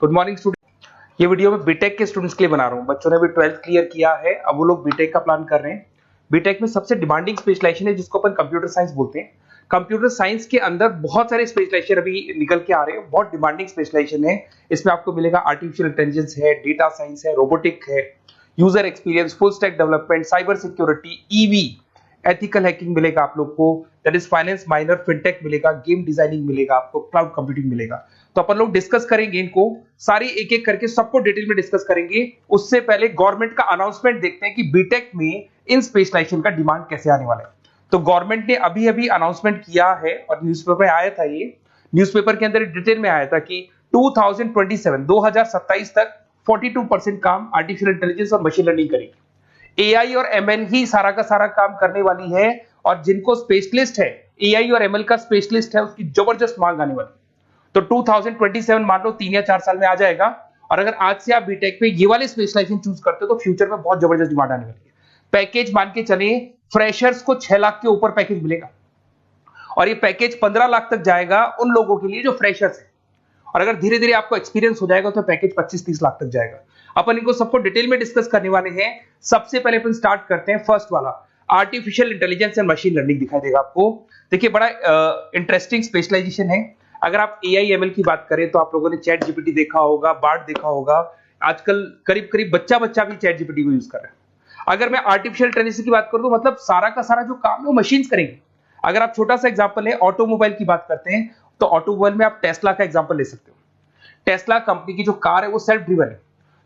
Good morning student. ये video मैं BTech के स्टूडेंट्स के लिए बना रहा हूँ। बच्चों ने भी 12th क्लियर किया है, अब वो लोग बीटेक का प्लान कर रहे हैं। बीटेक में सबसे डिमांडिंग स्पेशलाइजेशन है जिसको अपन कंप्यूटर साइंस बोलते हैं। कंप्यूटर साइंस के अंदर बहुत सारे स्पेशलाइजेशन अभी निकल के आ रहे हैं, बहुत डिमांडिंग स्पेशलाइजेशन है। इसमें आपको मिलेगा आर्टिफिशियल इंटेलिजेंस है, डेटा साइंस है, रोबोटिक है, user experience, full stack development, cyber security, EV, ethical hacking मिलेगा आप लोग को, that is finance minor, fintech मिलेगा, गेम डिजाइनिंग मिलेगा आपको, क्लाउड कंप्यूटिंग मिलेगा। तो अपन लोग डिस्कस करेंगे इनको सारी एक एक करके, सबको डिटेल में डिस्कस करेंगे। उससे पहले गवर्नमेंट का अनाउंसमेंट देखते हैं कि बीटेक में इन स्पेशलाइजेशन का डिमांड कैसे आने वाला है। तो गवर्नमेंट ने अभी अभी अनाउंसमेंट किया है और न्यूज़पेपर में आया था, ये न्यूज़पेपर के अंदर डिटेल में आया था कि 2027 तक 42% काम आर्टिफिशियल इंटेलिजेंस और मशीन लर्निंग करेगी। एआई और एमएल ही सारा का सारा काम करने वाली है, और जिनको स्पेशलिस्ट है, एआई और एमएल का स्पेशलिस्ट है, उसकी जबरदस्त मांग आने वाली है। तो 2027 मान लो 3 या 4 साल में आ जाएगा। और अगर आज से आप बीटेक पे ये वाले स्पेशलाइजेशन चूज करते हो तो फ्यूचर में बहुत जबरदस्त डिमांड आने वाली है। पैकेज मान के चले, फ्रेशर्स को 6 लाख के ऊपर पैकेज मिलेगा, और ये पैकेज 15 लाख तक जाएगा उन लोगों के लिए जो फ्रेशर्स है। और अगर धीरे धीरे आपको एक्सपीरियंस हो जाएगा तो पैकेज 25-30 लाख तक जाएगा। अपन इनको सबको डिटेल में डिस्कस करने वाले हैं। सबसे पहले अपन स्टार्ट करते हैं फर्स्ट वाला, artificial intelligence and machine learning दिखाई देगा आपको। देखिए बड़ा इंटरेस्टिंग स्पेशलाइजेशन है। अगर आप एआई एमएल की बात करें तो आप लोगों ने चैट जीपीटी देखा होगा, बार्ड देखा होगा। आजकल करीब करीब बच्चा भी चैट जीपीटी को यूज कर रहा है। अगर मैं आर्टिफिशियल इंटेलिजेंस की बात करूं तो मतलब सारा का सारा जो काम है वो मशीन्स करेंगे। अगर आप छोटा सा एग्जांपल है, ऑटोमोबाइल की बात करते हैं तो ऑटोमोबाइल में आप टेस्ला का एग्जांपल ले सकते हो। टेस्ला कंपनी की जो कार है वो सेल्फ ड्रिवन है।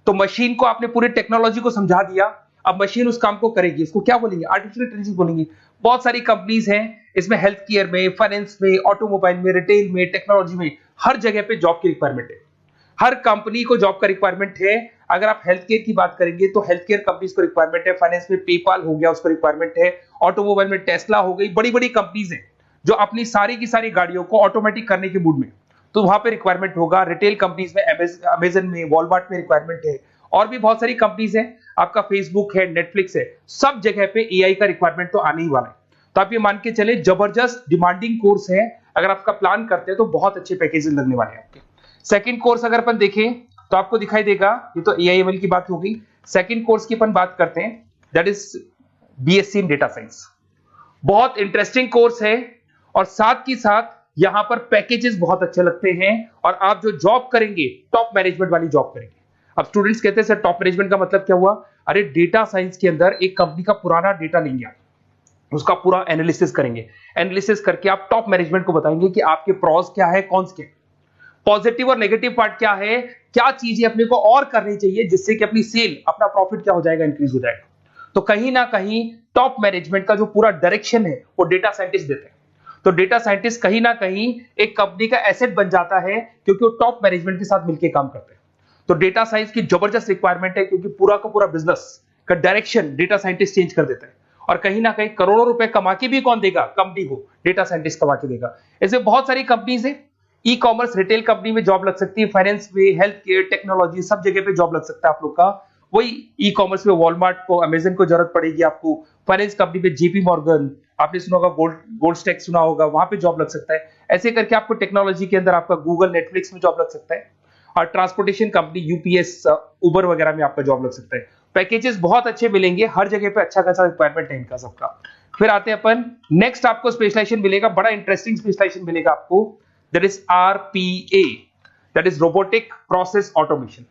तो मशीन को आपने पूरी टेक्नोलॉजी को समझा दिया, अब मशीन उस काम को करेगी। इसको क्या बोलेंगे? आर्टिफिशियल इंटेलिजेंस बोलेंगे। बहुत सारी कंपनीज हैं इसमें, हेल्थ केयर में, फाइनेंस में, ऑटोमोबाइल में, रिटेल में, टेक्नोलॉजी में, हर जगह पे जॉब की रिक्वायरमेंट है। हर कंपनी को जॉब का रिक्वायरमेंट है। अगर आप हेल्थ केयर की बात करेंगे तो हेल्थ केयर कंपनीज को रिक्वायरमेंट है, फाइनेंस में पेपाल हो गया उसको रिक्वायरमेंट है, ऑटोमोबाइल में टेस्ला हो गई, बड़ी बड़ी कंपनीज हैं जो अपनी सारी की सारी गाड़ियों को ऑटोमेटिक करने के मूड में, तो वहां पे रिक्वायरमेंट होगा। रिटेल कंपनीज में अमेजन में, वॉलमार्ट में रिक्वायरमेंट है, और भी बहुत सारी कंपनीज हैं, आपका फेसबुक है, नेटफ्लिक्स है, सब जगह पे एआई का रिक्वायरमेंट तो आने ही वाला है। तो आप ये मान के चले जबरदस्त डिमांडिंग कोर्स है। अगर आपका प्लान करते हैं तो बहुत अच्छे पैकेजेस लगने वाले हैं आपके। सेकंड कोर्स अगर अपन देखें तो आपको दिखाई देगा, ये तो एआई एमएल की बात हो गई। सेकंड कोर्स की अपन बात करते हैं, that is BSc in data science. बहुत इंटरेस्टिंग कोर्स है, और साथ ही साथ यहां पर पैकेजेस बहुत अच्छे लगते हैं, और आप जो जॉब करेंगे टॉप मैनेजमेंट वाली जॉब करेंगे। अब स्टूडेंट्स कहते हैं सर टॉप मैनेजमेंट का मतलब क्या हुआ? अरे डेटा साइंस के अंदर एक कंपनी का पुराना डेटा लेंगे आप, उसका पूरा एनालिसिस करेंगे, एनालिसिस करके आप टॉप मैनेजमेंट को बताएंगे कि आपके प्रॉस क्या है, कॉन्स क्या है, पॉजिटिव और नेगेटिव पार्ट क्या है, क्या चीजें अपने को और करनी चाहिए जिससे कि अपनी सेल, अपना प्रॉफिट क्या हो जाएगा, इंक्रीज हो जाएगा। तो कहीं ना कहीं टॉप मैनेजमेंट का जो पूरा डायरेक्शन है वो डेटा साइंटिस्ट देते हैं। तो डेटा साइंटिस्ट कहीं ना कहीं एक कंपनी का एसेट बन जाता है, क्योंकि वो टॉप मैनेजमेंट के साथ मिलकर काम करते हैं। तो डेटा साइंस की जबरदस्त रिक्वायरमेंट है, क्योंकि पूरा का पूरा बिजनेस का डायरेक्शन डेटा साइंटिस्ट चेंज कर देता है। और कहीं ना कहीं करोड़ों रुपए कमा के भी कौन देगा? कंपनी को डेटा साइंटिस्ट कमा के देगा। ऐसे बहुत सारी कंपनीज है, ई कॉमर्स, रिटेल कंपनी में जॉब लग सकती है, फाइनेंस में, हेल्थ केयर, टेक्नोलॉजी, सब जगह पे जॉब लग सकता है आप लोग का। वही ई कॉमर्स में वॉलमार्ट को, अमेजन को जरूरत पड़ेगी आपको। फाइनेंस कंपनी में जेपी मॉर्गन, आपने सुना होगा, गोल्ड स्टैक सुना होगा, वहां पे जॉब लग सकता है। ऐसे करके आपको टेक्नोलॉजी के अंदर आपका गूगल, नेटफ्लिक्स में जॉब लग सकता है। और ट्रांसपोर्टेशन कंपनी, यूपीएस, उबर वगैरह में आपका जॉब लग सकता है। पैकेजेस बहुत अच्छे मिलेंगे, हर जगह पे अच्छा खासा रिक्वायरमेंट है इनका सबका। फिर आते हैं अपन नेक्स्ट, आपको स्पेशलाइजेशन मिलेगा, बड़ा इंटरेस्टिंग स्पेशलाइजेशन मिलेगा आपको, that is RPA, that is robotic process automation.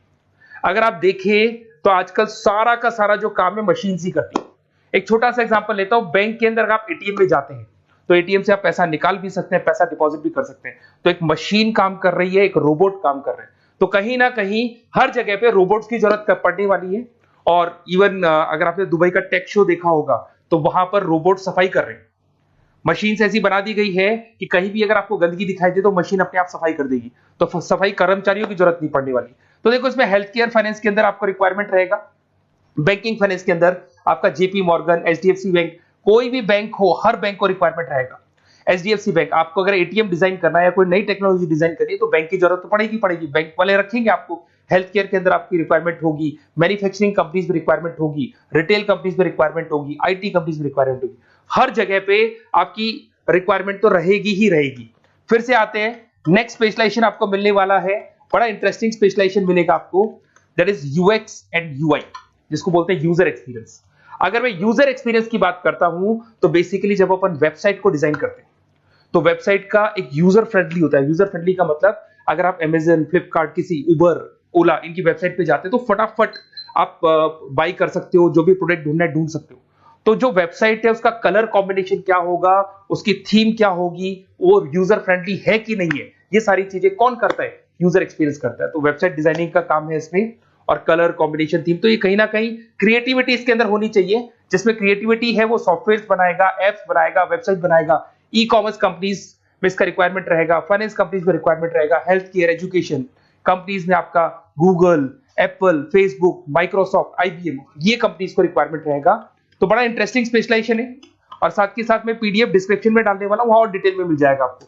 अगर आप देखें तो आजकल सारा का सारा जो काम है मशीन ही करती है। एक छोटा सा एग्जांपल लेता हूं, बैंक के अंदर अगर आप एटीएम में जाते हैं तो एटीएम से आप पैसा निकाल भी सकते हैं, पैसा डिपॉजिट भी कर सकते हैं। तो एक मशीन काम कर रही है, एक रोबोट काम कर रहे हैं। तो कहीं ना कहीं हर जगह पे रोबोट्स की जरूरत पड़ने वाली है। और इवन अगर आपने दुबई का टेक शो देखा होगा तो वहां पर रोबोट सफाई कर रहे हैं। मशीन ऐसी बना दी गई है कि कहीं भी अगर आपको गंदगी दिखाई दे तो मशीन अपने आप सफाई कर देगी। तो सफाई कर्मचारियों की जरूरत नहीं पड़ने वाली। तो देखो इसमें हेल्थ केयर, फाइनेंस के अंदर आपको रिक्वायरमेंट रहेगा। बैंकिंग फाइनेंस के अंदर आपका जेपी मॉर्गन, एचडीएफसी बैंक, कोई भी बैंक हो, हर बैंक को रिक्वायरमेंट रहेगा। एचडीएफसी बैंक, आपको अगर एटीएम डिजाइन करना है या कोई नई टेक्नोलॉजी डिजाइन करनी है तो बैंक की जरूरत तो पड़ेगी, बैंक वाले रखेंगे आपको। हेल्थ केयर के अंदर आपकी रिक्वायरमेंट होगी, मैन्युफैक्चरिंग कंपनीज में रिक्वायरमेंट होगी, रिटेल कंपनीज में रिक्वायरमेंट होगी, आईटी कंपनीज में रिक्वायरमेंट होगी। हर जगह पे आपकी रिक्वायरमेंट तो रहेगी ही रहेगी। फिर से आते हैं, नेक्स्ट स्पेशलाइजेशन आपको मिलने वाला है बड़ा इंटरेस्टिंग स्पेशलाइजेशन मिलेगा आपको, that is UX and UI, जिसको बोलते हैं यूजर एक्सपीरियंस। अगर मैं यूजर एक्सपीरियंस की बात करता हूं तो बेसिकली जब अपन वेबसाइट को डिजाइन करते हैं तो वेबसाइट का एक यूजर फ्रेंडली होता है। यूजर फ्रेंडली का मतलब अगर आप अमेजन, फ्लिपकार्ट, किसी उबर, ओला इनकी वेबसाइट पे जाते हैं तो फटाफट आप बाई कर सकते हो, जो भी प्रोडक्ट ढूंढना है ढूंढ सकते हो। तो जो वेबसाइट है उसका कलर कॉम्बिनेशन क्या होगा, उसकी थीम क्या होगी, वो यूजर फ्रेंडली है कि नहीं है, ये सारी चीजें कौन करता है, यूजर एक्सपीरियंस करता है। तो वेबसाइट डिजाइनिंग का काम है इसमें, और कलर कॉम्बिनेशन, थीम, तो ये कहीं ना कहीं क्रिएटिविटी इसके अंदर होनी चाहिए। जिसमें क्रिएटिविटी है वो सॉफ्टवेयर बनाएगा, एप्स बनाएगा, वेबसाइट बनाएगा। ई कॉमर्स कंपनीज में इसका रिक्वायरमेंट रहेगा, फाइनेंस कंपनीज में रिक्वायरमेंट रहेगा, हेल्थ केयर, एजुकेशन कंपनीज में आपका Google, Apple, Facebook, Microsoft, IBM, ये कंपनीज को रिक्वायरमेंट रहेगा। तो बड़ा इंटरेस्टिंग स्पेशलाइजेशन है। और साथ के साथ में पीडीएफ डिस्क्रिप्शन में डालने वाला हूं, वहां और डिटेल में मिल जाएगा आपको।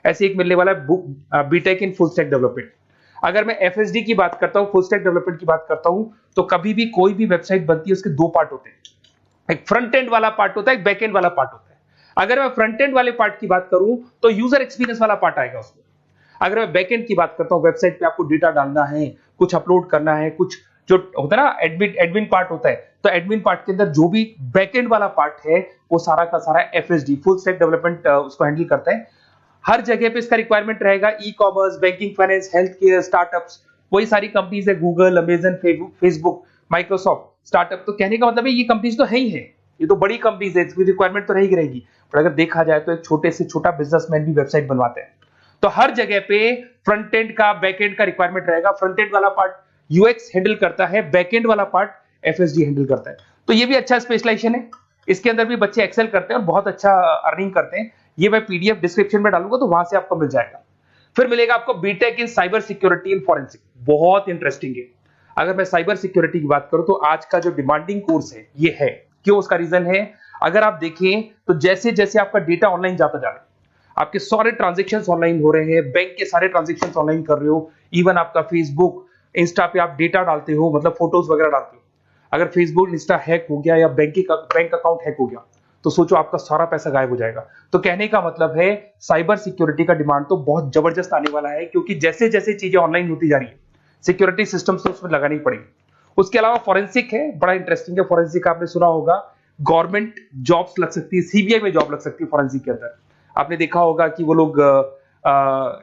ऐसे एक मिलने वाला है BTech in full stack development. अगर मैं एफएसडी की बात करता हूं, फुल स्टैक डेवलपमेंट की बात करता हूं, तो कभी भी कोई भी वेबसाइट बनती है उसके दो पार्ट होते हैं, एक फ्रंट एंड वाला पार्ट होता है, एक बैक एंड वाला पार्ट होता है। अगर मैं फ्रंट एंड वाले पार्ट की बात करूं तो यूजर एक्सपीरियंस वाला पार्ट आएगा उसमें। अगर मैं बैक एंड की बात करता हूं, वेबसाइट पे आपको डेटा डालना है, कुछ अपलोड करना है, कुछ जो होता है ना एडमिन पार्ट होता है, तो एडमिन पार्ट के अंदर जो भी बैक एंड वाला पार्ट है वो सारा का सारा एफएसडी, फुल स्टैक डेवलपमेंट, उसको हैंडल करता है। हर जगह पे इसका रिक्वायरमेंट रहेगा। E commerce, banking, finance, health care, startups, वही सारी कंपनीज है, Google, Amazon, Facebook, Microsoft, startup. तो कहने का मतलब है ये कंपनीज तो है ही है, ये तो बड़ी कंपनीज है, इसकी रिक्वायरमेंट तो रहेगी रहेगी। पर अगर देखा जाए तो एक छोटे से छोटा बिजनेसमैन भी वेबसाइट बनवाते हैं। तो हर जगह पे फ्रंट एंड का, बैक एंड का रिक्वायरमेंट रहेगा। फ्रंट एंड वाला पार्ट यूएक्स हैंडल करता है, बैक एंड वाला पार्ट एफएसडी हैंडल करता है। तो ये भी अच्छा स्पेशलाइजेशन है। इसके अंदर भी बच्चे एक्सेल करते हैं और बहुत अच्छा अर्निंग करते हैं। ये मैं पीडीएफ डिस्क्रिप्शन में डालूंगा तो वहां से आपको मिल जाएगा। फिर मिलेगा आपको BTech in cyber security and forensic, बहुत इंटरेस्टिंग है। अगर मैं साइबर सिक्योरिटी की बात करूं तो आज का जो डिमांडिंग कोर्स है ये है। क्यों? उसका रीजन है, अगर आप देखें तो जैसे जैसे आपका डेटा ऑनलाइन जाता जा रहा है, आपके सारे ट्रांजेक्शन्स ऑनलाइन हो रहे हैं, बैंक के सारे ट्रांजेक्शन्स ऑनलाइन कर रहे हो, इवन आपका फेसबुक, इंस्टा पे आप डेटा डालते हो, मतलब फोटोज वगैरह डालते हो। अगर फेसबुक, इंस्टा हैक हो गया या बैंक अकाउंट हैक हो गया तो सोचो आपका सारा पैसा गायब हो जाएगा। तो कहने का मतलब है साइबर सिक्योरिटी का डिमांड तो बहुत जबरदस्त आने वाला है, क्योंकि जैसे जैसे चीजें ऑनलाइन होती जा रही है सिक्योरिटी सिस्टम्स तो उसमें लगानी पड़ेगी। उसके अलावा फॉरेंसिक है, बड़ा इंटरेस्टिंग है। फॉरेंसिक आपने सुना होगा, गवर्नमेंट जॉब्स लग सकती है, सीबीआई में जॉब लग सकती है फॉरेंसिक के अंदर। आपने देखा होगा कि वो लोग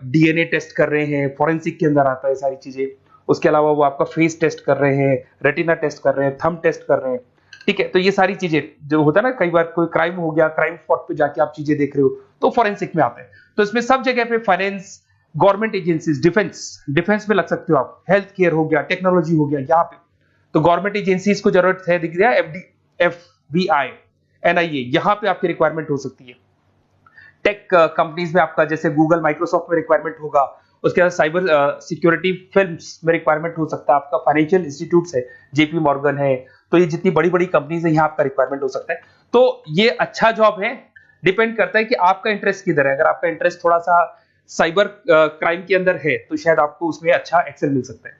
डीएनए टेस्ट कर रहे हैं, फॉरेंसिक के अंदर आता है सारी चीजें। उसके अलावा वो आपका फेस टेस्ट कर रहे हैं, रेटिना टेस्ट कर रहे हैं, थंब टेस्ट कर रहे हैं, ठीक है। तो ये सारी चीजें जो होता है ना, कई बार कोई क्राइम हो गया, क्राइम स्पॉट पे जाके आप चीजें देख रहे हो तो फॉरेंसिक में आता है। तो इसमें सब जगह पे फाइनेंस, गवर्नमेंट एजेंसीज, डिफेंस में लग सकते हो आप, हेल्थ केयर हो गया, टेक्नोलॉजी हो गया, यहाँ पे तो गवर्नमेंट एजेंसीज को जरूरत है, दिख गया एफबीआई, एनआईए, यहाँ पे आपकी रिक्वायरमेंट हो सकती है। टेक कंपनीज में आपका जैसे गूगल, माइक्रोसॉफ्ट में रिक्वायरमेंट होगा। उसके बाद साइबर सिक्योरिटी फिल्म्स में रिक्वायरमेंट हो सकता है आपका, फाइनेंशियल इंस्टीट्यूट्स है, जेपी मॉर्गन है, तो ये जितनी बड़ी बड़ी कंपनीज है यहाँ आपका रिक्वायरमेंट हो सकता है। तो ये अच्छा जॉब है, डिपेंड करता है कि आपका इंटरेस्ट किधर है। अगर आपका इंटरेस्ट थोड़ा सा साइबर क्राइम के अंदर है तो शायद आपको उसमें अच्छा एक्सेल मिल सकता है।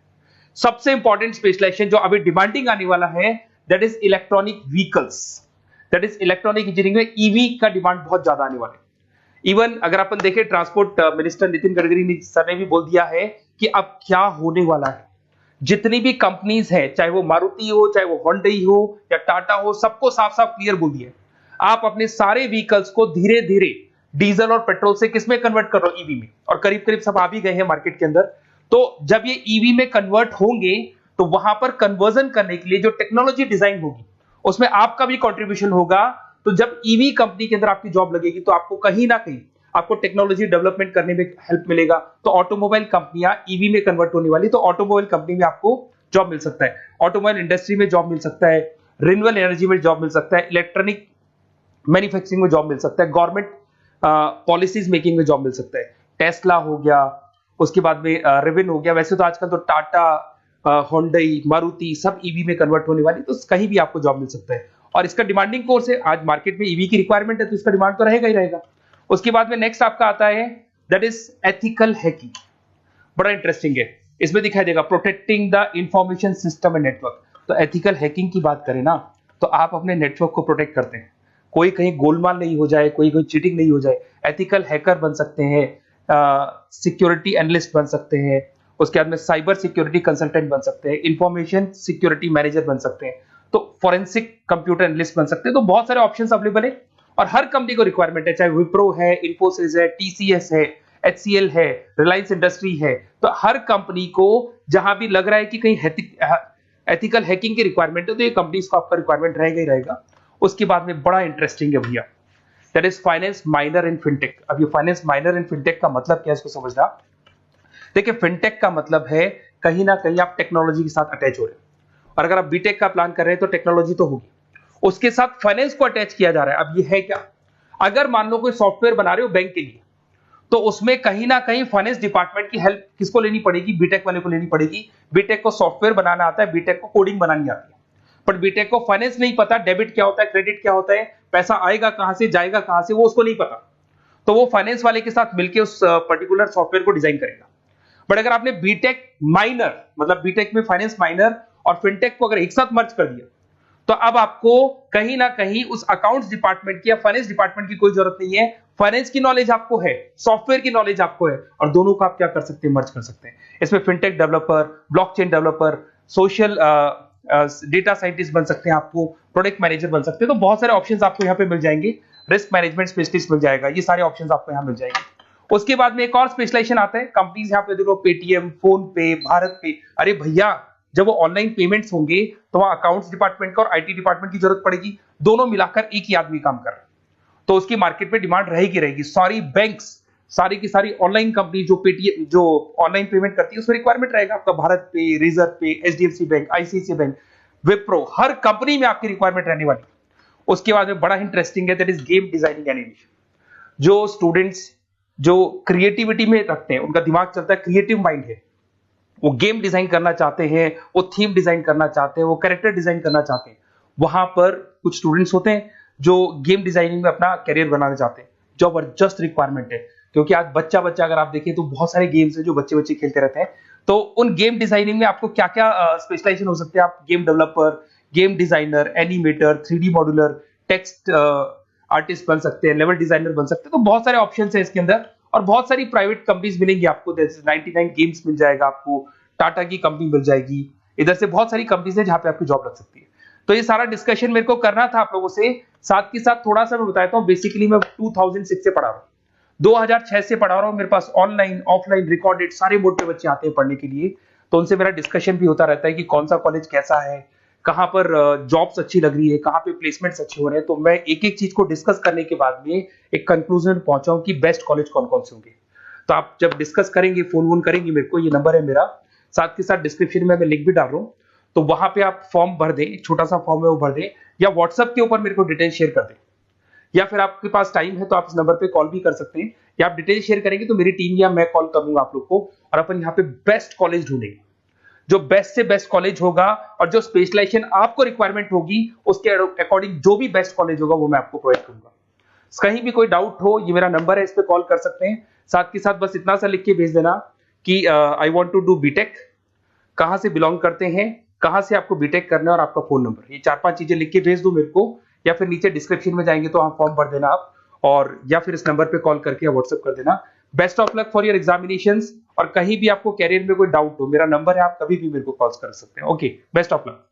सबसे इंपॉर्टेंट स्पेशलाइजेशन जो अभी डिमांडिंग आने वाला है, that is electronic vehicles, that is electronic engineering में ईवी का डिमांड बहुत ज्यादा आने वाला है। इवन अगर अपन देखें, transport minister Nitin Gadkari sir ने भी बोल दिया है कि अब क्या होने वाला है, जितनी भी कंपनीज है, चाहे वो मारुति हो, चाहे वो होंडई हो या टाटा हो, सबको साफ साफ क्लियर बोल दिया, आप अपने सारे व्हीकल्स को धीरे धीरे डीजल और पेट्रोल से किसमें कन्वर्ट कर रहे हो, ईवी में। और करीब करीब सब आ भी गए हैं मार्केट के अंदर। तो जब ये ईवी में कन्वर्ट होंगे तो वहां पर कन्वर्जन करने के लिए जो टेक्नोलॉजी डिजाइन होगी उसमें आपका भी कॉन्ट्रीब्यूशन होगा। तो जब ईवी कंपनी के अंदर आपकी जॉब लगेगी तो आपको कहीं ना कहीं आपको टेक्नोलॉजी डेवलपमेंट करने में हेल्प मिलेगा। तो ऑटोमोबाइल कंपनियां ईवी में कन्वर्ट होने वाली, तो ऑटोमोबाइल कंपनी में आपको जॉब मिल सकता है, ऑटोमोबाइल इंडस्ट्री में जॉब मिल सकता है, रिन्यूएबल एनर्जी में जॉब मिल सकता है, इलेक्ट्रॉनिक मैन्युफैक्चरिंग में जॉब मिल सकता है, गवर्नमेंट पॉलिसीज मेकिंग में जॉब मिल सकता है। टेस्ला हो गया, उसके बाद में रिविन हो गया। वैसे तो आजकल तो टाटा, होंडई, मारुति सब ईवी में कन्वर्ट होने वाली, तो कहीं भी आपको जॉब मिल सकता है। और इसका डिमांडिंग कोर्स है, आज मार्केट में ईवी की रिक्वायरमेंट है तो इसका डिमांड तो रहेगा ही रहेगा। उसके बाद में नेक्स्ट आपका आता है दैट इज एथिकल हैकिंग, बड़ा इंटरेस्टिंग है। इसमें दिखाई देगा protecting the information system and network. तो एथिकल हैकिंग की बात करें ना, तो आप अपने नेटवर्क को प्रोटेक्ट करते हैं, कोई कहीं गोलमाल नहीं हो जाए, कोई चीटिंग नहीं हो जाए। एथिकल हैकर बन सकते हैं, सिक्योरिटी एनालिस्ट बन सकते हैं, उसके बाद में साइबर सिक्योरिटी कंसल्टेंट बन सकते हैं, इंफॉर्मेशन सिक्योरिटी मैनेजर बन सकते हैं, तो फॉरेंसिक कंप्यूटर एनालिस्ट बन सकते हैं। तो बहुत सारे ऑप्शंस अवेलेबल है और हर कंपनी को रिक्वायरमेंट है, चाहे विप्रो है, इन्फोसिस है, टीसीएस है, एचसीएल है, रिलायंस इंडस्ट्री है। तो हर कंपनी को जहां भी लग रहा है कि कहीं एथिकल हैकिंग की रिक्वायरमेंट है तो ये कंपनीज को आपका रिक्वायरमेंट रहेगा ही रहेगा। उसके बाद में बड़ा इंटरेस्टिंग है भैया, that is finance minor in fintech. अब ये फाइनेंस माइनर इन फिनटेक का मतलब क्या है इसको समझना। देखिए फिनटेक का मतलब है कहीं ना कहीं आप टेक्नोलॉजी के साथ अटैच हो रहे हैं, और अगर आप बीटेक का प्लान कर रहे हैं तो टेक्नोलॉजी तो होगी, उसके साथ फाइनेंस को अटैच किया जा रहा है। अब ये है क्या, अगर मान लो कोई सॉफ्टवेयर बना रहे हो बैंक के लिए, तो उसमें कहीं ना कहीं फाइनेंस डिपार्टमेंट की हेल्प किसको लेनी पड़ेगी, बीटेक वाले को लेनी पड़ेगी। बीटेक को सॉफ्टवेयर बनाना आता है, बीटेक को कोडिंग बनानी आती है, पर बीटेक को फाइनेंस नहीं पता, डेबिट क्या होता है, क्रेडिट क्या होता है, पैसा आएगा कहां से जाएगा कहां से, वो उसको नहीं पता। तो वो फाइनेंस वाले के साथ मिलकर उस पर्टिकुलर सॉफ्टवेयर को डिजाइन करेगा। बट अगर आपने बीटेक माइनर, मतलब बीटेक में फाइनेंस माइनर और फिनटेक को अगर एक साथ मर्ज कर दिया, तो अब आपको कहीं ना कहीं उस अकाउंट्स डिपार्टमेंट की या फाइनेंस डिपार्टमेंट की कोई जरूरत नहीं है। फाइनेंस की नॉलेज आपको है, सॉफ्टवेयर की नॉलेज आपको है, और दोनों को आप क्या कर सकते हैं, मर्ज कर सकते हैं। इसमें fintech developer, blockchain developer, social data scientist बन सकते हैं, आपको प्रोडक्ट मैनेजर बन सकते हैं। तो बहुत सारे ऑप्शंस आपको यहाँ पे मिल जाएंगे, रिस्क मैनेजमेंट स्पेशलिस्ट मिल जाएगा, ये सारे ऑप्शंस आपको यहाँ मिल जाएंगे। उसके बाद में एक और स्पेशलाइजेशन आता है, कंपनीज यहाँ पे देखो पेटीएम, फोन पे, भारत पे। अरे भैया जब वो ऑनलाइन पेमेंट्स होंगे तो वहां अकाउंट्स डिपार्टमेंट का और आईटी डिपार्टमेंट की जरूरत पड़ेगी, दोनों मिलाकर एक ही आदमी काम कर रहा है, तो उसकी मार्केट में डिमांड रहेगी रहेगी। सारी बैंक्स, सारी की सारी ऑनलाइन कंपनी जो पेटीएम, जो ऑनलाइन पेमेंट करती है, उसमें रिक्वायरमेंट रहेगा आपका। भारत पे, reserve pay, HDFC bank, ICICI bank, Wipro, हर कंपनी में आपकी रिक्वायरमेंट रहने वाली। उसके बाद में बड़ा इंटरेस्टिंग है, that is game designing animation. जो स्टूडेंट्स जो क्रिएटिविटी में रखते हैं, उनका दिमाग चलता है, क्रिएटिव माइंड है, वो गेम डिजाइन करना चाहते हैं, वो थीम डिजाइन करना चाहते हैं, वो कैरेक्टर डिजाइन करना चाहते हैं, वहां पर कुछ स्टूडेंट्स होते हैं जो गेम डिजाइनिंग में अपना करियर बनाना चाहते हैं। जबरदस्त रिक्वायरमेंट है, क्योंकि आज बच्चा बच्चा अगर आप देखें तो बहुत सारे गेम्स हैं जो बच्चे बच्चे खेलते रहते हैं। तो उन गेम डिजाइनिंग में आपको क्या क्या स्पेशलाइजेशन हो सकते हैं, आप game developer, game designer, animator, 3D modular, text artist बन सकते हैं, लेवल डिजाइनर बन सकते हैं। तो बहुत सारे ऑप्शंस हैं इसके अंदर, और बहुत सारी प्राइवेट कंपनीज मिलेंगी आपको, जैसे 99 गेम्स मिल जाएगा आपको, टाटा की कंपनी मिल जाएगी, इधर से बहुत सारी कंपनीज है जहां पे आपकी जॉब लग सकती है। तो ये सारा डिस्कशन मेरे को करना था आप लोगों से, साथ के साथ थोड़ा सा मैं बताता हूँ। बेसिकली मैं 2006 से पढ़ा रहा हूँ, 2006 से पढ़ा रहा हूँ। मेरे पास ऑनलाइन ऑफलाइन रिकॉर्डेड सारे बोर्ड पे बच्चे आते हैं पढ़ने के लिए, तो उनसे मेरा डिस्कशन भी होता रहता है कि कौन सा कॉलेज कैसा है, कहाँ पर जॉब्स अच्छी लग रही है, कहाँ पे प्लेसमेंट्स अच्छे हो रहे हैं। तो मैं एक एक चीज को डिस्कस करने के बाद में एक कंक्लूजन में पहुंचा हूं कि बेस्ट कॉलेज कौन कौन से होंगे। तो आप जब डिस्कस करेंगे, फोन वोन करेंगे मेरे को, ये नंबर है मेरा, साथ के साथ डिस्क्रिप्शन में मैं लिंक भी डाल रहा हूँ, तो वहां पे आप फॉर्म भर दें, छोटा सा फॉर्म है वो भर दें, या व्हाट्सएप के ऊपर मेरे को डिटेल शेयर कर दें, या फिर आपके पास टाइम है तो आप इस नंबर पे कॉल भी कर सकते हैं, या आप डिटेल शेयर करेंगे तो मेरी टीम या मैं कॉल करूंगा आप लोग को, और अपन यहाँ पे बेस्ट कॉलेज ढूंढेंगे, जो बेस्ट से बेस्ट कॉलेज होगा, और जो स्पेशलाइजेशन आपको रिक्वायरमेंट होगी उसके अकॉर्डिंग जो भी बेस्ट कॉलेज होगा वो मैं आपको प्रोवाइड करूंगा। कहीं भी कोई डाउट हो, ये मेरा नंबर है, इस पे कॉल कर सकते हैं। साथ के साथ बस इतना सा लिख के भेज देना कि I want to do BTech, कहां से बिलोंग करते हैं, कहां से आपको बीटेक करना है, और आपका फोन नंबर, ये 4-5 चीजें लिख के भेज दो मेरे को, या फिर नीचे डिस्क्रिप्शन में जाएंगे तो आप फॉर्म भर देना आप, और या फिर इस नंबर पे कॉल करके या व्हाट्सएप कर देना। Best of luck for your examinations, और कहीं भी आपको कैरियर में कोई डाउट हो, मेरा नंबर है, आप कभी भी मेरे को कॉल कर सकते हैं। Okay, best of luck.